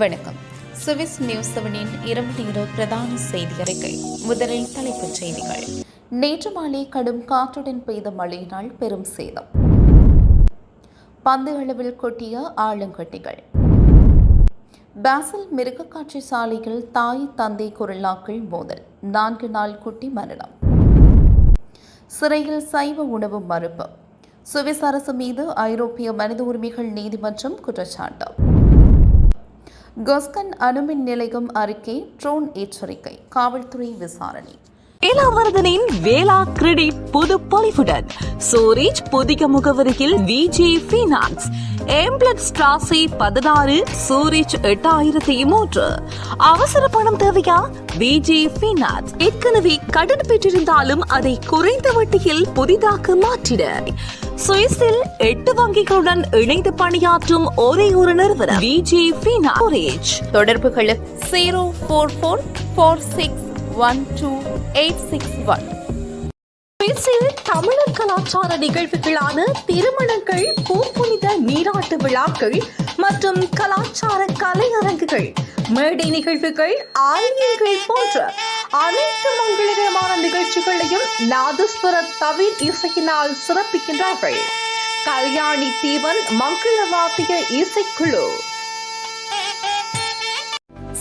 வணக்கம். Swiss news 7 இரவு நேர பிரதான செய்தி அறிக்கை. முதலில் தலைப்புச் செய்திகள். நேற்று மாலை கடும் காற்றுடன் பெய்த மழையினால் பெரும் சேதம். பந்து அளவில் கொட்டிய ஆளுங்கட்டிகள். பாசல் மிருகக்காட்சி சாலையில் தாய் தந்தை கொரில்லாக்கள் மோதல், 4 நாள் குட்டி மரணம். சிறையில் சைவ உணவு மறுப்பு. சுவிஸ் அரசு மீது ஐரோப்பிய மனித உரிமைகள் நீதிமன்றம் குற்றச்சாட்டு. கொஸ்கன் அணுமின் நிலையம் அறிக்கை, ட்ரோன் எச்சரிக்கை, காவல்துறை விசாரணை. இளவரதனின் வேளா கிரெடிட் புது பொலிவுடன் சூரிச் புதிய முகவரியில் விஜே ஃபைனான்ஸ், ஏம்ப்ளட் ஸ்ட்ராசே 16, சூரிச் 8003. அவசர பணம் தேவையா? VJ finance. ஏற்கனவே கடன் பெற்றிருந்தாலும் அதை குறைந்த வட்டியில் புதிதாக மாற்றிட சுவிஸில் 8 வங்கிகளுடன் இணைந்து பணியாற்றும் ஒரே ஒரு நிறுவனம் விஜே ஃபைனான்ஸ். தொடர்புகளுக்கு 0444612861. சுவிஸில் தமிழர் கலாச்சார நிகழ்வுகளான திருமணங்கள், பூப்புனித நீராட்டு விழாக்கள் மற்றும் கலாச்சார கலையரங்குகள், மேடை நிகழ்வுகள், ஆலயங்கள் போன்ற அனைத்து மங்களகரமான நிகழ்ச்சிகளையும் நாதஸ்வர தவிர் இசையினால் சிறப்பிக்கின்றார்கள் கல்யாணி தீவன் மங்களவாத்திய இசைக்குழு.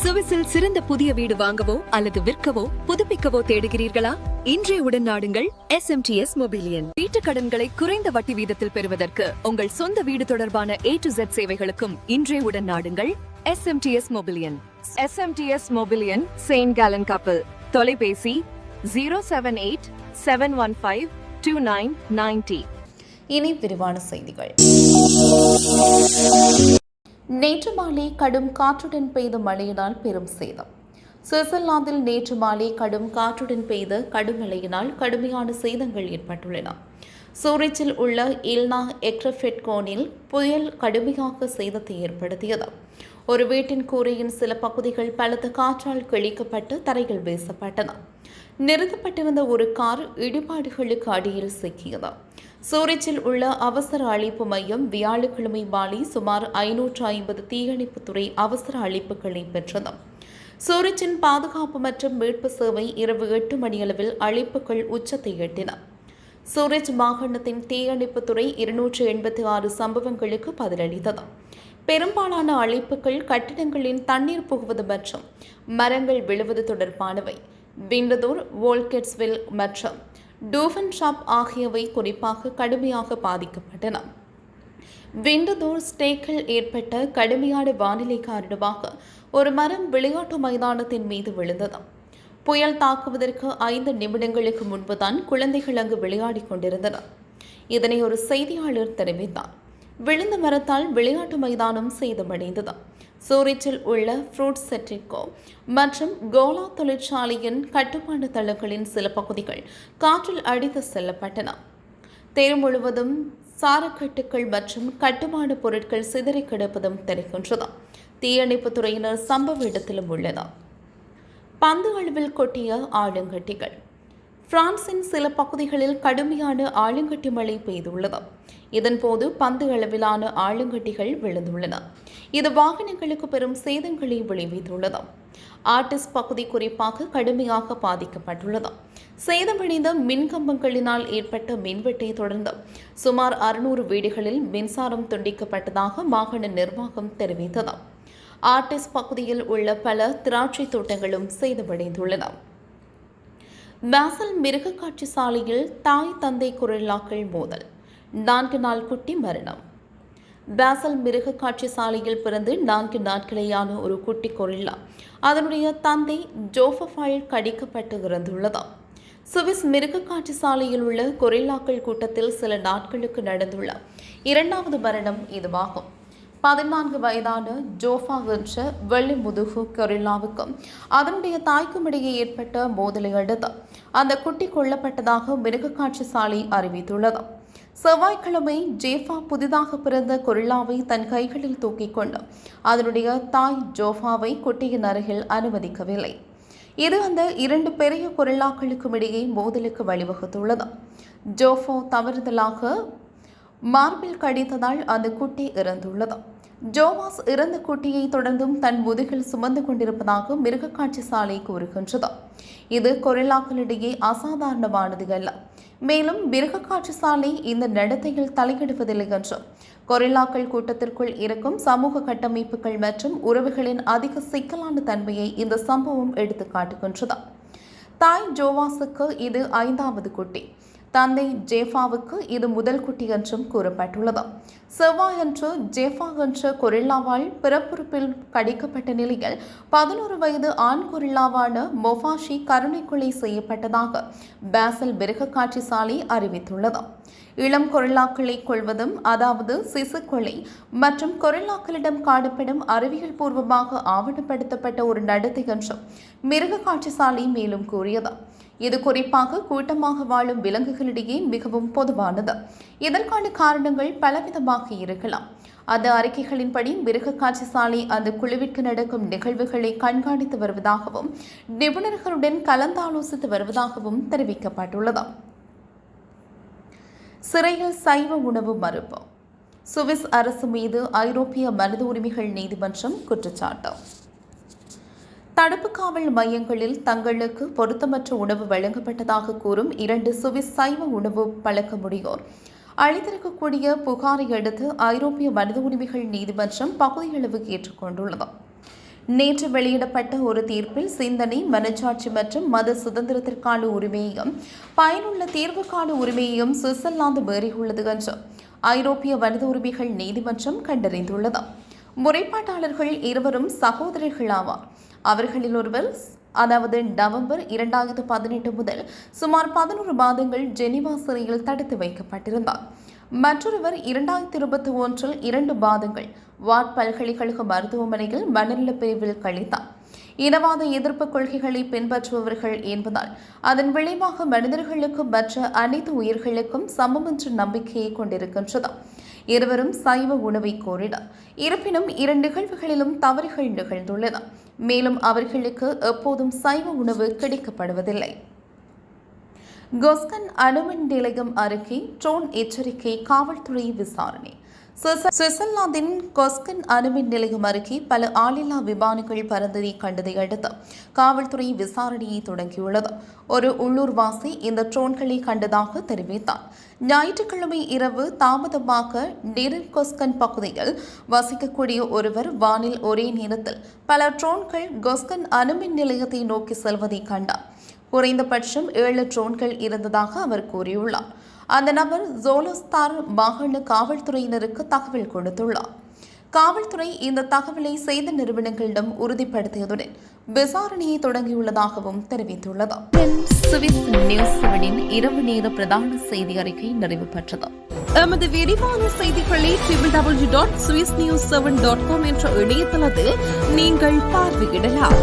சுவிஸில் சிறந்த புதிய வீடு வாங்கவோ அல்லது விற்கவோ புதுப்பிக்கவோ தேடுகிறீர்களா? இன்றைய உடன் நாடுங்கள் SMTS மொபிலியன். வீட்டு கடன்களை குறைந்த வட்டி வீதத்தில் பெறுவதற்கு உங்கள் சொந்த வீடு தொடர்பான A to Z சேவைகளுக்கும் இன்றைய உடன் நாடுங்கள் SMTS மொபிலியன். SMTS மொபிலியன், செயின்ட் கேலன் கப்பல். தொலைபேசி 078-715-2990. இனி விரிவான செய்திகள். நேற்று மாலை கடும் காற்றுடன் பெய்த மழையினால் பெரும் சேதம். சுவிட்சர்லாந்தில் நேற்று மாலை கடும் காற்றுடன் பெய்த கடும் மழையினால் கடுமையான சேதங்கள் ஏற்பட்டுள்ளன. சூரிச்சில் உள்ள இல்னா எக்ரஃபெட்கோனில் புயல் கடுமையாக சேதத்தை ஏற்படுத்தியது. ஒரு வீட்டின் கூரையின் சில பகுதிகள் பலத்த காற்றால் கிழிக்கப்பட்டு தரையில் வீசப்பட்டன. நிறுத்தப்பட்டிருந்த ஒரு கார் இடிபாடுகளுக்கு அடியில் சிக்கியது. சூரிச்சில் உள்ள அவசர அழைப்பு மையம் வியாழக்கிழமை மாலை சுமார் 550 தீயணைப்புத்துறை அவசர அழைப்புகளை பெற்றது. சூரிச்சின் பாதுகாப்பு மற்றும் மீட்பு சேவை இரவு 8 மணியளவில் அழைப்புகள் உச்சத்தை எட்டின. சூரிச் மாகாணத்தின் தீயணைப்புத்துறை 286 சம்பவங்களுக்கு பதிலளித்தது. பெரும்பாலான அழைப்புகள் கட்டிடங்களின் தண்ணீர் புகுவது மற்றும் மரங்கள் விழுவது தொடர்பானவை. விண்டதூர், வோல்கெட்ஸ்வில் மற்றும் டூஃபன்ஷாப் ஆகியவை குறிப்பாக கடுமையாக பாதிக்கப்பட்டன. விண்டதூர் ஸ்டேக்கில் ஏற்பட்ட கடுமையான வானிலை காரணமாக ஒரு மரம் விளையாட்டு மைதானத்தின் மீது விழுந்தது. புயல் தாக்குவதற்கு 5 நிமிடங்களுக்கு முன்புதான் குழந்தைகள் அங்கு விளையாடிக் கொண்டிருந்தனர். இதனை ஒரு செய்தியாளர் தெரிவித்தார். விழுந்த மரத்தால் விளையாட்டு மைதானம் சேதமடைந்தது. சூரிச்சில் உள்ள ஃப்ரூட் செட்ரிகோ மற்றும் கோலா தொழிற்சாலையின் கட்டுமான தளங்களின் சில பகுதிகள் காற்றில் அடித்து செல்லப்பட்டன. தெரு முழுவதும் சாரக்கட்டுகள் மற்றும் கட்டுமான பொருட்கள் சிதறி கிடப்பதும் தெரிகின்றது. தீயணைப்புத் துறையினர் சம்பவ இடத்திலும் உள்ளனர். பந்து அளவில் கொட்டிய ஆளுங்கட்டிகள். பிரான்சின் சில பகுதிகளில் கடுமையான ஆளுங்கட்டி மழை பெய்துள்ளது. இதன்போது பந்து அளவிலான ஆளுங்கட்டிகள் விழுந்துள்ளன. இது வாகனங்களுக்கு பெரும் சேதங்களை விளைவித்துள்ளது. ஆர்டிஸ் பகுதி குறிப்பாக கடுமையாக பாதிக்கப்பட்டுள்ளது. சேதமடைந்த மின்கம்பங்களினால் ஏற்பட்ட மின்வெட்டை தொடர்ந்து சுமார் 600 வீடுகளில் மின்சாரம் துண்டிக்கப்பட்டதாக மாகாண நிர்வாகம் தெரிவித்தது. ஆர்டிஸ் பகுதியில் உள்ள பல திராட்சை தோட்டங்களும் சேதமடைந்துள்ளன. பாசல் மிருகக்காட்சி சாலையில் தாய் தந்தை கொரில்லாக்கள் மோதல், 4 நாள் குட்டி மரணம். பாசல் மிருகக்காட்சி சாலையில் பிறந்து 4 நாட்களேயான ஒரு குட்டி கொரில்லா அதனுடைய தந்தை ஜோஃபஃபால் கடிக்கப்பட்டு இறந்துள்ளது. சுவிஸ் மிருகக்காட்சி சாலையில் உள்ள கொரில்லாக்கள் கூட்டத்தில் சில நாட்களுக்கு நடந்துள்ள 2வது மரணம் இதுவாகும். 14 வயதான ஜோஃபா என்ற வெள்ளி முதுகு கொரில்லாவுக்கும் அதனுடைய தாய்க்கும் இடையே ஏற்பட்ட மோதலை அடுத்து அந்த குட்டி கொல்லப்பட்டதாக மிருகக்காட்சி சாலை அறிவித்துள்ளது. செவ்வாய்க்கிழமை ஜேஃபா புதிதாக பிறந்த கொரில்லாவை தன் கைகளில் தூக்கிக் கொண்டு அதனுடைய தாய் ஜோஃபாவை குட்டியின் அருகில் அனுமதிக்கவில்லை. இது அந்த 2 பெரிய கொரில்லாக்களுக்கும் இடையே மோதலுக்கு வழிவகுத்துள்ளது. ஜோஃபோ தவறுதலாக மார்பில் கடித்ததால் அந்த குட்டி இறந்துள்ளது. ஜோவாஸ் இறந்த குட்டியை தொடர்ந்தும் தன் முதுகில் சுமந்து கொண்டிருப்பதாக மிருகக்காட்சி சாலை கூறுகின்றது. இது கொரில்லாக்களிடையே அசாதாரணமானது அல்ல. மேலும் மிருகக்காட்சி சாலை இந்த நடத்தையில் தலையிடுவதில்லை என்றும் கொரில்லாக்கள் கூட்டத்திற்குள் இருக்கும் சமூக கட்டமைப்புகள் மற்றும் உறவுகளின் அதிக சிக்கலான தன்மையை இந்த சம்பவம் எடுத்து காட்டுகின்றது. தாய் ஜோவாஸுக்கு இது 5வது குட்டி, தந்தை ஜேஃபாவுக்கு இது முதல் குட்டி என்றும் கூறப்பட்டுள்ளது. செவ்வாயன்று ஜேஃபா என்ற கொரில்லாவால் பிறப்புறுப்பில் கடிக்கப்பட்ட நிலையில் 11 வயது ஆண் கொரில்லாவான மொஃபாஷி கருணை கொலை செய்யப்பட்டதாக பாசல் மிருகக்காட்சி சாலை அறிவித்துள்ளது. இளம் கொரில்லாக்களை கொள்வதும், அதாவது சிசு கொலை மற்றும் கொரில்லாக்களிடம் காணப்படும் அறிவியல் பூர்வமாக ஆவணப்படுத்தப்பட்ட ஒரு நடத்தை என்றும் மிருகக்காட்சி சாலை மேலும் கூறியது. இது குறிப்பாக கூட்டமாக வாழும் விலங்குகளிடையே மிகவும் பொதுவானது. இதற்கான காரணங்கள் பலவிதமாக இருக்கலாம். அந்த அறிக்கைகளின்படி மிருகக்காட்சி சாலை அந்த குழுவிற்கு நடக்கும் நிகழ்வுகளை கண்காணித்து வருவதாகவும் நிபுணர்களுடன் கலந்தாலோசித்து வருவதாகவும் தெரிவிக்கப்பட்டுள்ளது. சிறையில் சைவ உணவு மறுப்பு. சுவிஸ் அரசு மீது ஐரோப்பிய மனித உரிமைகள் நீதிமன்றம் குற்றச்சாட்டு. தடுப்பு காவல் மையங்களில் தங்களுக்கு பொருத்தமற்ற உணவு வழங்கப்பட்டதாக கூறும் 2 சுவிஸ் சைவ உணவு பழக்கமுடையோர் அளித்திருக்கக்கூடிய புகாரை அடுத்து ஐரோப்பிய மனித உரிமைகள் நீதிமன்றம் பகுதியளவு ஏற்றுக்கொண்டுள்ளது. நேற்று வெளியிடப்பட்ட ஒரு தீர்ப்பில் சிந்தனை, மனச்சாட்சி மற்றும் மத சுதந்திரத்திற்கான உரிமையையும் பயனுள்ள தீர்வுக்கான உரிமையையும் சுவிட்சர்லாந்து மீறியுள்ளது என்று ஐரோப்பிய மனித உரிமைகள் நீதிமன்றம் கண்டறிந்துள்ளது. முறைப்பாட்டாளர்கள் இருவரும் சகோதரர்கள் ஆவார். அவர்களில் ஒருவர் நவம்பர் 2018 முதல் சுமார் 11 மாதங்கள் ஜெனீவா சிறையில் தடுத்து வைக்கப்பட்டிருந்தார். மற்றொருவர் 2021 2 மாதங்கள் வாட் பல்கலைக்கழக மருத்துவமனையில் மனநல பிரிவில் கழித்தார். இனவாத எதிர்ப்பு கொள்கைகளை பின்பற்றுபவர்கள் என்பதால் அதன் விளைவாக மனிதர்களுக்கு மற்ற அனைத்து உயிர்களுக்கும் சமம் என்ற நம்பிக்கையை கொண்டிருக்கின்றது. இருவரும் சைவ உணவை கோரினர். இருப்பினும் 2 நிகழ்வுகளிலும் தவறுகள் நிகழ்ந்துள்ளன. மேலும் அவர்களுக்கு எப்போதும் சைவ உணவு கிடைக்கப்படுவதில்லை. கொஸ்கன் அணுமின் நிலையம் அருகே ட்ரோன் எச்சரிக்கை, காவல்துறை விசாரணை. சுவிட்சர்லாந்தின் கொஸ்கன் அணுமின் நிலையம் அருகே பல ஆளில்லா விமானங்கள் பறந்ததை கண்டதை அடுத்து காவல்துறை விசாரணையை தொடங்கியுள்ளது. ஒரு உள்ளூர்வாசி இந்த ட்ரோன்களை கண்டதாக தெரிவித்தார். ஞாயிற்றுக்கிழமை இரவு தாமதமாக நிரின் கொஸ்கன் பகுதியில் வசிக்கக்கூடிய ஒருவர் வானில் ஒரே நேரத்தில் பல ட்ரோன்கள் கொஸ்கன் அணுமின் நிலையத்தை நோக்கி செல்வதை கண்டார். குறைந்தபட்சம் 7 ட்ரோன்கள் இருந்ததாக அவர் கூறியுள்ளார். அந்த நபர் ஜோலோஸ்தார் மாகாண காவல்துறையினருக்கு தகவல் கொடுத்துள்ளார். காவல்துறை இந்த தகவலை செய்தி நிறுவனங்களிடம் உறுதிப்படுத்தியதுடன் விசாரணையை தொடங்கியுள்ளதாகவும் தெரிவித்துள்ளது. சுவிஸ் நியூஸ் 7 இரவு நேர பிரதான செய்தி அறிக்கை நிறைவு பெற்றது. எமது விரிவான செய்திகளை www.swissnews7.com என்ற இணையதளத்தில் நீங்கள் பார்வையிடலாம்.